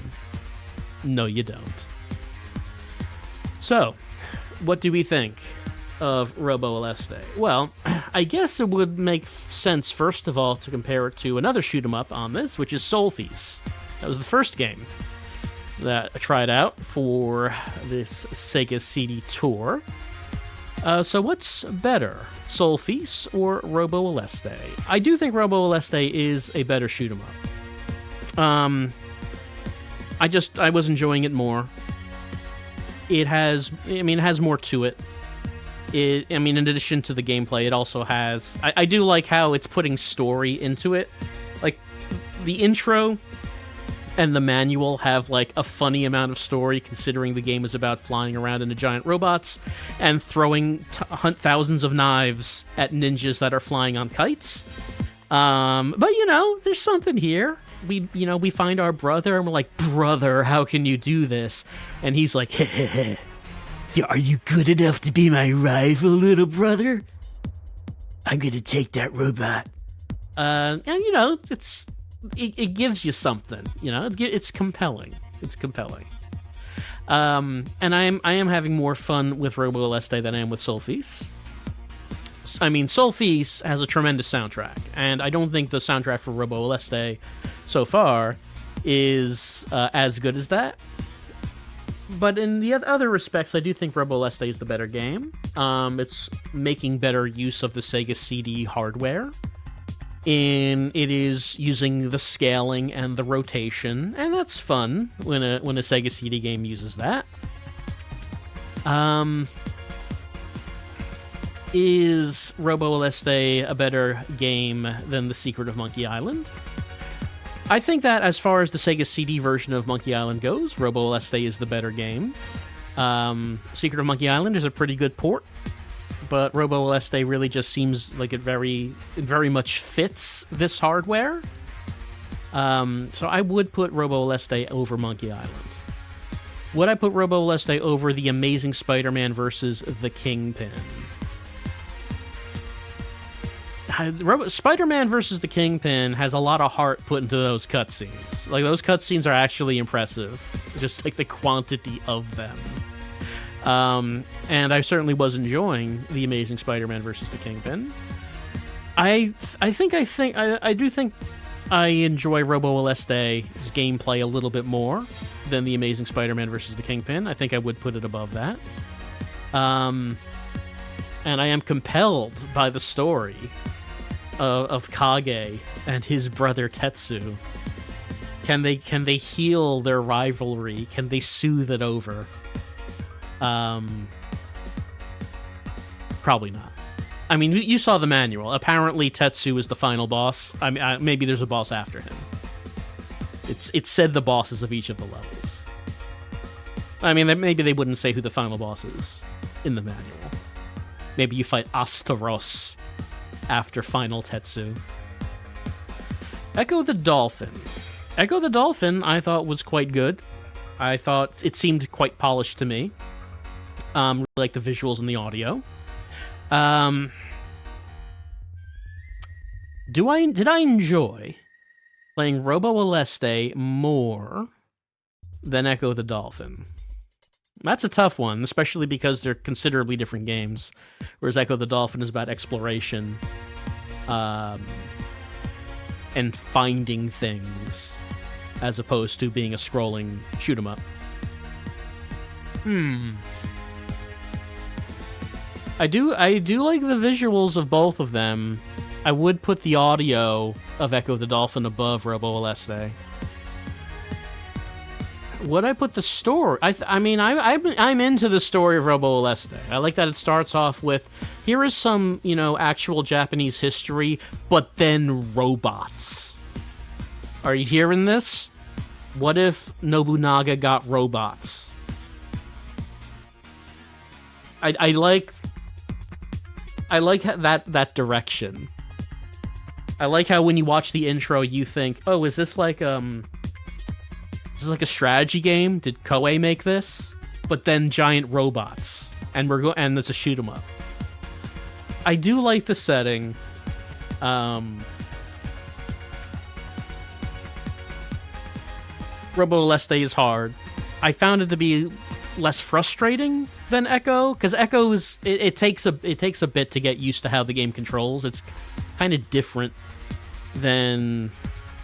No, you don't. So, what do we think of Robo Aleste? Well, I guess it would make sense, first of all, to compare it to another shoot-'em-up on this, which is Solfease. That was the first game that I tried out for this Sega CD tour. So what's better, Solfease or Robo Aleste? I do think Robo Aleste is a better shoot-'em-up. I was enjoying it more. It has more to it. In addition to the gameplay, it also has... I do like how it's putting story into it. Like, the intro and the manual have, like, a funny amount of story, considering the game is about flying around into giant robots and throwing thousands of knives at ninjas that are flying on kites. But, there's something here. We find our brother, and we're like, brother, how can you do this? And he's like, are you good enough to be my rival, little brother? I'm gonna take that robot. It gives you something, it's compelling. It's compelling. And I am having more fun with Robo Aleste than I am with Solfease. Solfease has a tremendous soundtrack, and I don't think the soundtrack for Robo Aleste so far is as good as that. But in the other respects, I do think Robo Aleste is the better game. It's making better use of the Sega CD hardware. It is using the scaling and the rotation, and that's fun when a Sega CD game uses that. Is Robo Aleste a better game than The Secret of Monkey Island? I think that as far as the Sega CD version of Monkey Island goes, Robo Aleste is the better game. Secret of Monkey Island is a pretty good port, but Robo Aleste really just seems like it very much fits this hardware. So I would put Robo Aleste over Monkey Island. Would I put Robo Aleste over The Amazing Spider-Man vs. the Kingpin? Spider-Man vs. the Kingpin has a lot of heart put into those cutscenes. Like, those cutscenes are actually impressive. Just, like, the quantity of them. And I certainly was enjoying The Amazing Spider-Man vs. the Kingpin. I do think I enjoy Robo Aleste's gameplay a little bit more than The Amazing Spider-Man vs. the Kingpin. I think I would put it above that. And I am compelled by the story of Kage and his brother Tetsu. Can they heal their rivalry? Can they soothe it over? Probably not. You saw the manual. Apparently Tetsu is the final boss. Maybe there's a boss after him. It said the bosses of each of the levels. Maybe they wouldn't say who the final boss is in the manual. Maybe you fight Astaros after Final Tetsu. Echo the Dolphin. Echo the Dolphin, I thought, was quite good. I thought it seemed quite polished to me. Really like the visuals and the audio. Did I enjoy playing Robo Aleste more than Echo the Dolphin? That's a tough one, especially because they're considerably different games. Whereas Echo the Dolphin is about exploration and finding things, as opposed to being a scrolling shoot-'em-up. I do like the visuals of both of them. I would put the audio of Echo the Dolphin above Robo Aleste. Would I put the story? I'm into the story of Robo Aleste. I like that it starts off with, here is some, actual Japanese history, but then robots. Are you hearing this? What if Nobunaga got robots? I like that direction. I like how when you watch the intro, you think, "Oh, is this like a strategy game? Did Koei make this?" But then giant robots, and and it's a shoot 'em up. I do like the setting. Robo Aleste is hard. I found it to be less frustrating than Echo, because Echo is it takes a bit to get used to how the game controls. It's kind of different than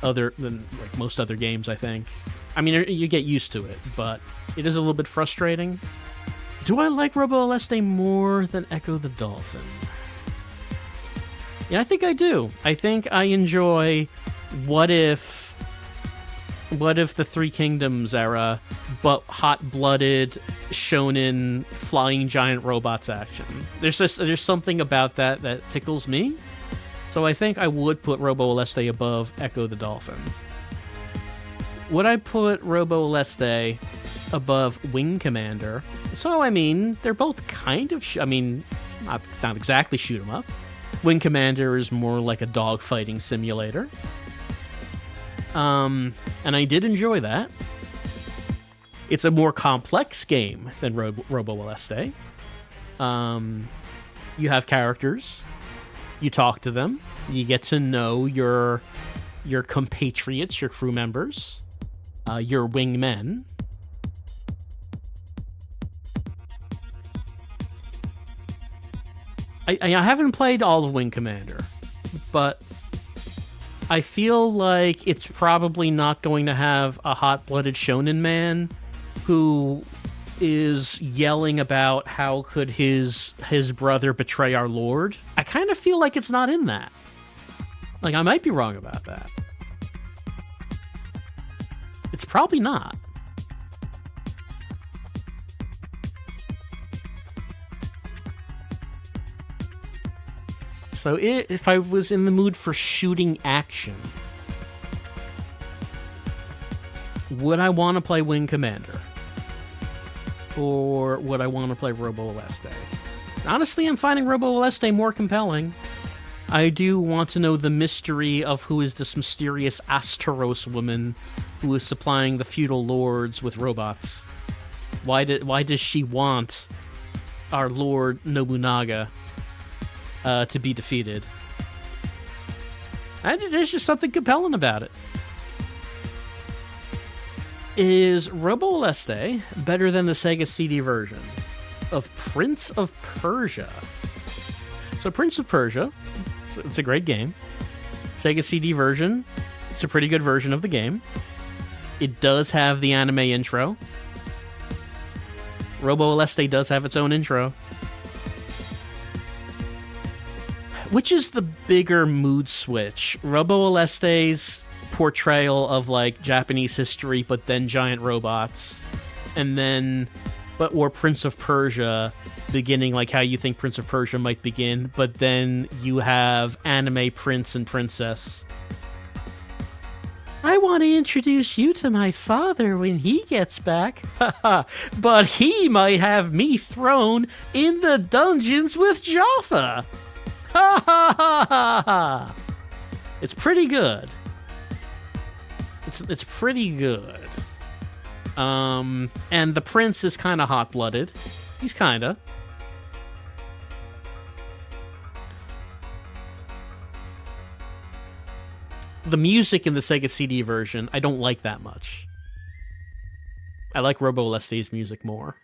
like most other games, I think. I mean, you get used to it, but it is a little bit frustrating. Do I like Robo Aleste more than Echo the Dolphin? Yeah, I think I do. I think I enjoy What If the Three Kingdoms era, but hot-blooded, shonen, flying giant robots action. There's something about that tickles me. So I think I would put Robo Aleste above Echo the Dolphin. Would I put Robo Aleste above Wing Commander? So, I mean, they're both kind of... it's not exactly shoot 'em up. Wing Commander is more like a dogfighting simulator. And I did enjoy that. It's a more complex game than Robo Aleste. You have characters. You talk to them. You get to know your compatriots, your crew members, your wingmen. I haven't played all of Wing Commander, but I feel like it's probably not going to have a hot-blooded shonen man who is yelling about how could his brother betray our lord. I kind of feel like it's not in that. Like, I might be wrong about that. It's probably not. So if I was in the mood for shooting action, would I want to play Wing Commander? Or would I want to play Robo Aleste? Honestly, I'm finding Robo Aleste more compelling. I do want to know the mystery of who is this mysterious Asteros woman who is supplying the feudal lords with robots. Why does she want our Lord Nobunaga to be defeated? And there's just something compelling about it. Is Robo Aleste better than the Sega CD version of Prince of Persia? So Prince of Persia, it's a great game. Sega CD version, it's a pretty good version of the game. It does have the anime intro. Robo Aleste does have its own intro. Which is the bigger mood switch? Robo Aleste's portrayal of like Japanese history, but then giant robots, and then, or Prince of Persia beginning like how you think Prince of Persia might begin, but then you have anime prince and princess. I want to introduce you to my father when he gets back, but he might have me thrown in the dungeons with Jaffa. Ha ha ha ha ha! It's pretty good. It's pretty good. And the prince is kind of hot-blooded. He's kind of. The music in the Sega CD version, I don't like that much. I like Robo Aleste's music more.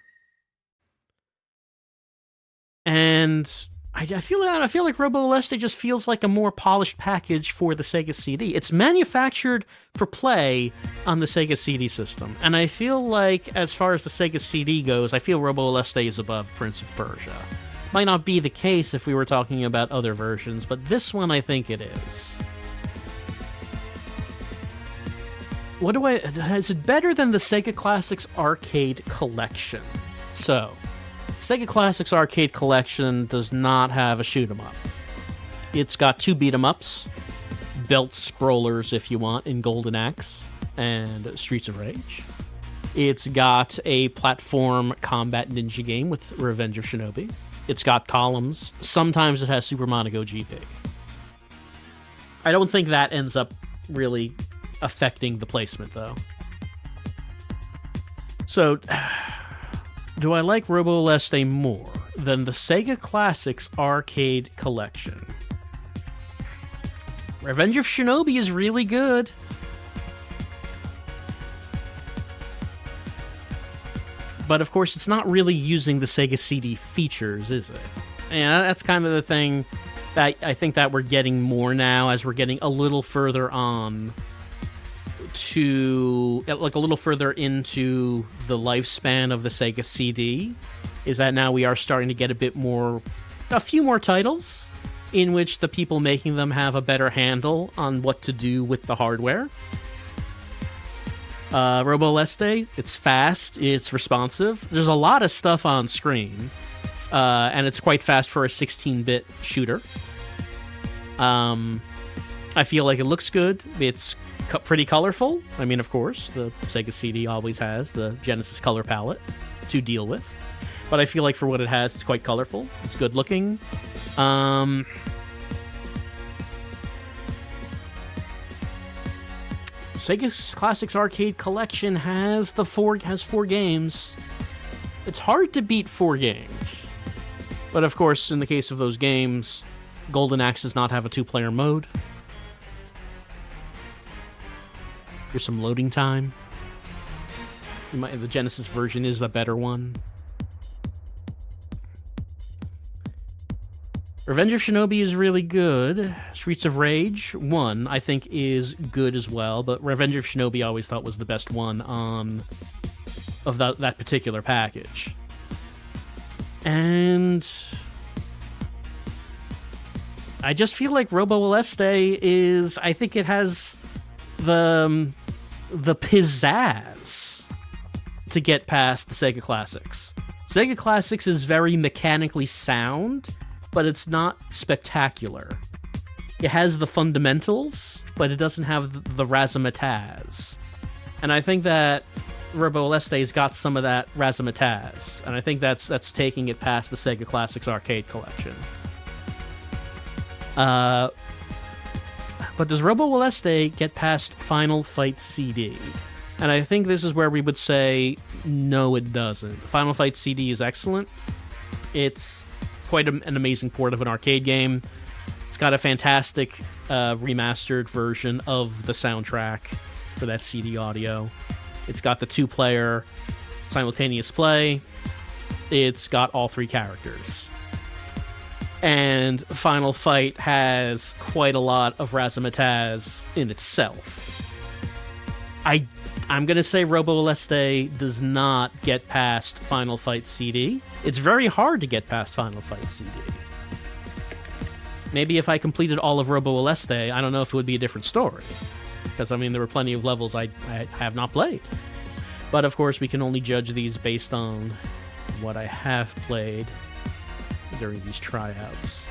And I feel like Robo Aleste just feels like a more polished package for the Sega CD. It's manufactured for play on the Sega CD system, and I feel like, as far as the Sega CD goes, I feel Robo Aleste is above Prince of Persia. Might not be the case if we were talking about other versions, but this one I think it is. Is it better than the Sega Classics Arcade Collection? So, Sega Classics Arcade Collection does not have a shoot 'em up. It's got 2 beat 'em ups, belt scrollers if you want, in Golden Axe and Streets of Rage. It's got a platform combat ninja game with Revenge of Shinobi. It's got columns. Sometimes it has Super Monaco GP. I don't think that ends up really affecting the placement, though. So, do I like Robo Aleste more than the Sega Classics Arcade Collection? Revenge of Shinobi is really good. But of course, it's not really using the Sega CD features, is it? And that's kind of the thing that I think that we're getting more now as we're getting a little further on to, like, a little further into the lifespan of the Sega CD, is that now we are starting to get a few more titles in which the people making them have a better handle on what to do with the hardware. Robo Aleste, it's fast, it's responsive. There's a lot of stuff on screen, and it's quite fast for a 16-bit shooter. I feel like it looks good. It's pretty colorful. I mean, of course, the Sega CD always has the Genesis color palette to deal with. But I feel like for what it has, it's quite colorful. It's good looking. Sega Classics Arcade Collection has four games. It's hard to beat 4 games. But of course, in the case of those games, Golden Axe does not have a 2-player mode. There's some loading time. The Genesis version is the better one. Revenge of Shinobi is really good. Streets of Rage 1, I think, is good as well, but Revenge of Shinobi I always thought was the best one of that particular package. And I just feel like Robo Aleste is, I think it has the pizzazz to get past the Sega Classics. Sega Classics is very mechanically sound, but it's not spectacular. It has the fundamentals, but it doesn't have the razzmatazz. And I think that Robo Aleste's got some of that razzmatazz, and I think that's taking it past the Sega Classics Arcade Collection. But does Robo Aleste get past Final Fight CD? And I think this is where we would say, no, it doesn't. Final Fight CD is excellent. It's quite an amazing port of an arcade game. It's got a fantastic remastered version of the soundtrack for that CD audio. It's got the 2-player simultaneous play. It's got all 3 characters. And Final Fight has quite a lot of razzmatazz in itself. I'm going to say Robo Aleste does not get past Final Fight CD. It's very hard to get past Final Fight CD. Maybe if I completed all of Robo Aleste, I don't know if it would be a different story. Because, I mean, there were plenty of levels I have not played. But, of course, we can only judge these based on what I have played during these tryouts.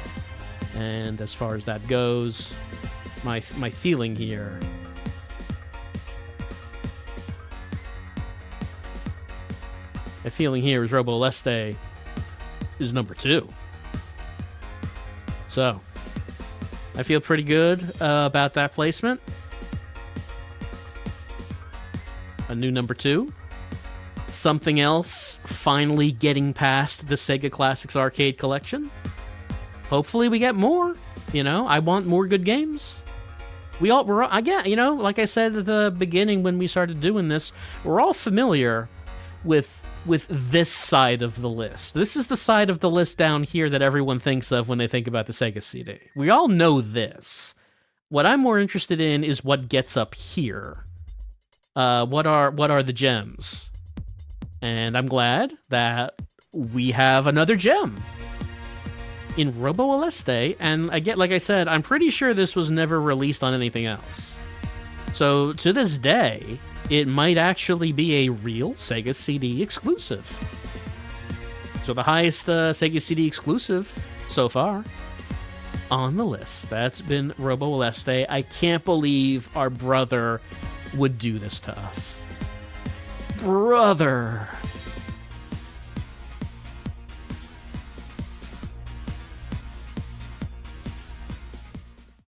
And as far as that goes, my feeling here... My feeling here is Robo Aleste is number 2. So, I feel pretty good about that placement. A new number 2. Something else finally getting past the Sega Classics Arcade Collection. Hopefully we get more. You know, I want more good games. Like I said at the beginning when we started doing this, we're all familiar with this side of the list. This is the side of the list down here that everyone thinks of when they think about the Sega CD. We all know this. What I'm more interested in is what gets up here. What are the gems? And I'm glad that we have another gem in Robo Aleste. And again, like I said, I'm pretty sure this was never released on anything else. So to this day, it might actually be a real Sega CD exclusive. So the highest Sega CD exclusive so far on the list. That's been Robo Aleste. I can't believe our brother would do this to us. Brother.